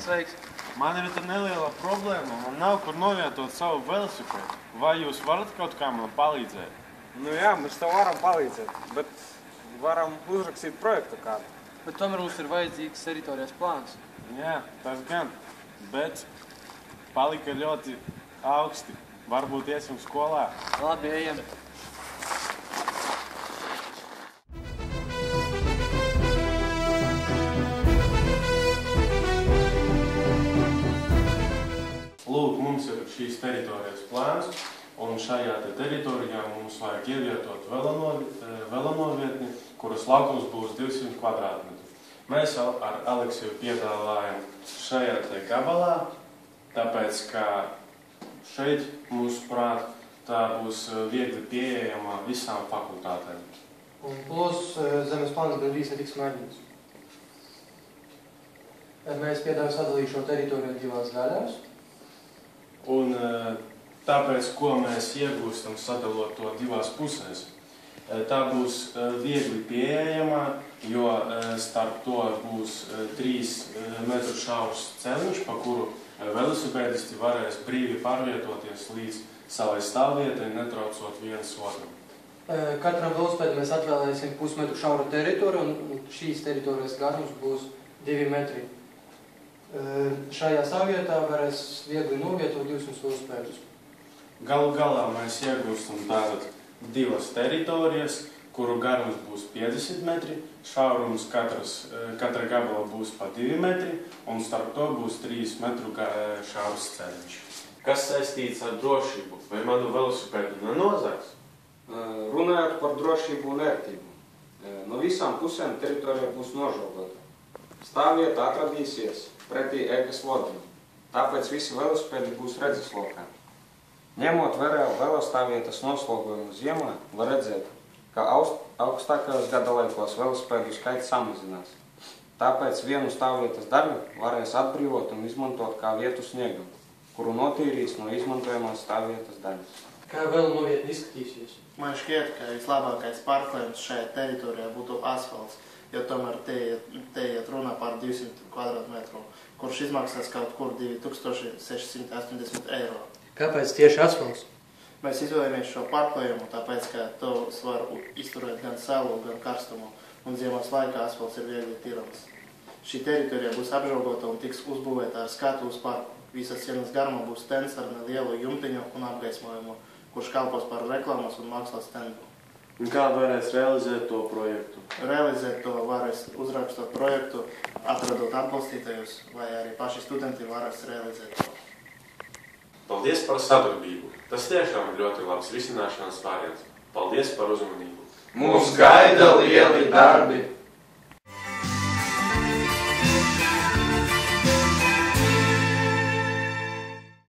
Sveiks. Man ir tā neliela problēma, man nav kur novietot savu velosipēdu. Vai jūs varat kaut kā man palīdzēt? Nu jā, mēs tev varam palīdzēt, bet varam uzrakstīt projektu kādu. Bet tomēr mums ir vajadzīgs teritorijas plāns. Jā, tas gan, bet palika ļoti augsti. Varbūt iesim skolā. Labi, ejam. Lūk, mums ir šīs teritorijas plāns, un šajā teritorijā mums vajag ievietot velonovietni, kuras laukums būs 200 kvadrātmetru. Mēs ar Aleksiju piedāvājam šajā gabalā, tāpēc, ka šeit, mūsuprāt, tā būs viegli pieejama visām fakultātēm. Un plus zemes plāns gandrīz netiks mainīts. Mēs piedāvājam sadalīt šo teritoriju divās daļās. Un tāpēc, ko mēs iegūstam sadalot to divās pusēs, tā būs viegli pieejama, jo starp to būs 3 metru šaurs ceļš, pa kuru velosipēdisti varēs brīvi pārvietoties līdz savai stāvvietai, netraucot viens otru. Katram velosipēdam mēs atvēlēsim pusmetru šauru teritoriju, un šīs teritorijas garums būs 2 metri. Šajā stāvvietā varēs viegli novietot 200 velosipēdus. Galu galā mēs iegūstam tātad 2 teritorijas, kuru garums būs 50 metri, šaurums katra gabala būs pa 2 metri, un starp to būs 3 metru šaurs ceļš. Kas saistīts ar drošību? Vai manu velosipēdu nenozags? Runājot par drošību un ērtību. No visām pusēm teritorija būs nožogota. Stāvvieta atradīsies pretī ekas lodam, tāpēc visi velosipēdi būs redzeslokā. Ņemot vērā velostāvvietas noslogojumu ziemā, var redzēt, ka augstākajos gadalaikos velosipēdu skaits samazinās. Tāpēc vienu stāvvietas daļu varēs atbrīvot un izmantot kā vietu sniegam, kuru notīrīs no izmantojamās stāvvietas daļas. Kā velonovietne izskatīsies? Man šķiet, ka vislabākais parkojums šajā teritorijā būtu asfalts, jo tomēr te iet runa par 200 kvadrātmetru, kurš izmaksās kaut kur 2680 eiro. Kāpēc tieši asfalts? Mēs izvēlējamies šo parkojumu, tāpēc, ka tos var izturēt gan salu, gan karstumu, un ziemas laikā asfalts ir viegli tīrams. Šī teritorija būs apžogota un tiks uzbūvēta ar skatu uz parku. Visas sienas garumā būs stends ar nelielu jumtiņu un apgaismojumu, kurš kalpos par reklāmas un mākslas stendu. Un kā varēs realizēt to projektu? Realizēt to varēs uzrakstot projektu, atradot atbalstītājus, vai arī paši studenti varēs realizēt to. Paldies par sadarbību. Tas tiešām ir ļoti labs risināšanas variants. Paldies par uzmanību. Mūs gaida lieli darbi!